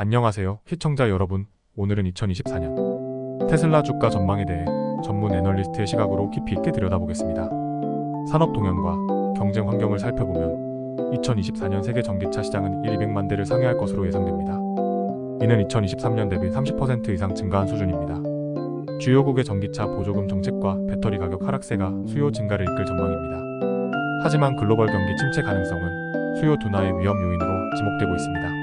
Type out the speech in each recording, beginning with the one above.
안녕하세요, 시청자 여러분. 오늘은 2024년 테슬라 주가 전망에 대해 전문 애널리스트의 시각으로 깊이 있게 들여다보겠습니다. 산업 동향과 경쟁 환경을 살펴보면 2024년 세계 전기차 시장은 200만 대를 상회할 것으로 예상됩니다. 이는 2023년 대비 30% 이상 증가한 수준입니다. 주요국의 전기차 보조금 정책과 배터리 가격 하락세가 수요 증가를 이끌 전망입니다. 하지만 글로벌 경기 침체 가능성은 수요 둔화의 위험 요인으로 지목되고 있습니다.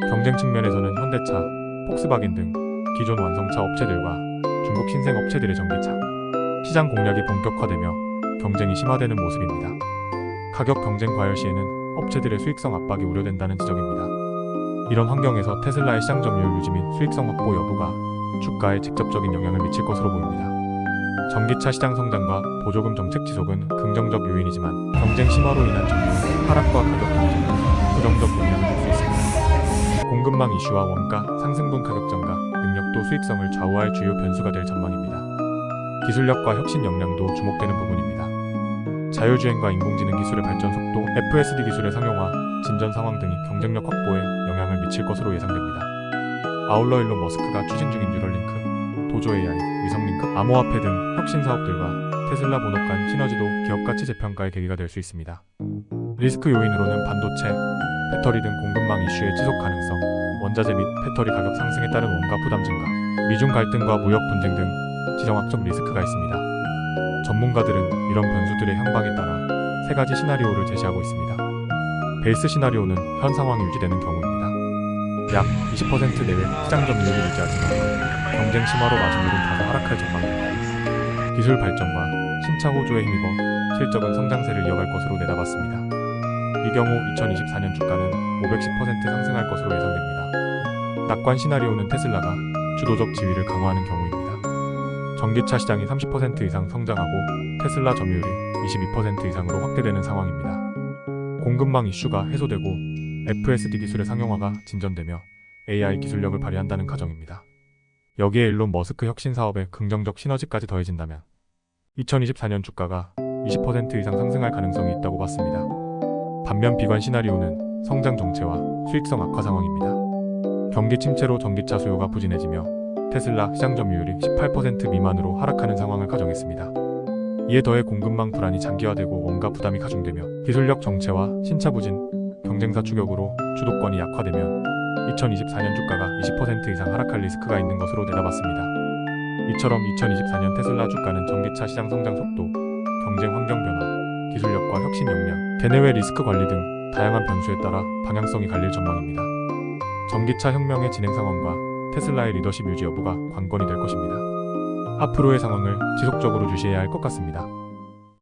경쟁 측면에서는 현대차, 폭스바겐 등 기존 완성차 업체들과 중국 신생 업체들의 전기차 시장 공략이 본격화되며 경쟁이 심화되는 모습입니다. 가격 경쟁 과열 시에는 업체들의 수익성 압박이 우려된다는 지적입니다. 이런 환경에서 테슬라의 시장 점유율 유지 및 수익성 확보 여부가 주가에 직접적인 영향을 미칠 것으로 보입니다. 전기차 시장 성장과 보조금 정책 지속은 긍정적 요인이지만 경쟁 심화로 인한 점유율 하락과 가격 경쟁은 부정적 영향을 줄 수 있습니다. 공급망 이슈와 원가, 상승분 가격 전가, 능력도 수익성을 좌우할 주요 변수가 될 전망입니다. 기술력과 혁신 역량도 주목되는 부분입니다. 자율주행과 인공지능 기술의 발전 속도, FSD 기술의 상용화, 진전 상황 등이 경쟁력 확보에 영향을 미칠 것으로 예상됩니다. 아울러 일론 머스크가 추진 중인 뉴럴링크, 도조 AI, 위성링크, 암호화폐 등 혁신 사업들과 테슬라 본업 간 시너지도 기업 가치 재평가의 계기가 될 수 있습니다. 리스크 요인으로는 반도체, 배터리 등 공급망 이슈의 지속 가능성, 원자재 및 배터리 가격 상승에 따른 원가 부담 증가, 미중 갈등과 무역 분쟁 등 지정학적 리스크가 있습니다. 전문가들은 이런 변수들의 향방에 따라 세 가지 시나리오를 제시하고 있습니다. 베이스 시나리오는 현 상황이 유지되는 경우입니다. 약 20% 내외 시장 점유율을 유지하지만 경쟁 심화로 마진율은 다소 하락할 전망입니다. 기술 발전과 신차 호조에 힘입어 실적은 성장세를 이어갈 것으로 내다봤습니다. 이 경우 2024년 주가는 510% 상승할 것으로 예상됩니다. 낙관 시나리오는 테슬라가 주도적 지위를 강화하는 경우입니다. 전기차 시장이 30% 이상 성장하고 테슬라 점유율이 22% 이상으로 확대되는 상황입니다. 공급망 이슈가 해소되고 FSD 기술의 상용화가 진전되며 AI 기술력을 발휘한다는 가정입니다. 여기에 일론 머스크 혁신 사업의 긍정적 시너지까지 더해진다면 2024년 주가가 20% 이상 상승할 가능성이 있다고 봤습니다. 반면 비관 시나리오는 성장 정체와 수익성 악화 상황입니다. 경기 침체로 전기차 수요가 부진해지며 테슬라 시장 점유율이 18% 미만으로 하락하는 상황을 가정했습니다. 이에 더해 공급망 불안이 장기화되고 원가 부담이 가중되며 기술력 정체와 신차 부진, 경쟁사 추격으로 주도권이 약화되면 2024년 주가가 20% 이상 하락할 리스크가 있는 것으로 내다봤습니다. 이처럼 2024년 테슬라 주가는 전기차 시장 성장 속도, 경쟁 환경 변화, 기술력과 혁신 역량, 대내외 리스크 관리 등 다양한 변수에 따라 방향성이 갈릴 전망입니다. 전기차 혁명의 진행 상황과 테슬라의 리더십 유지 여부가 관건이 될 것입니다. 앞으로의 상황을 지속적으로 주시해야 할 것 같습니다.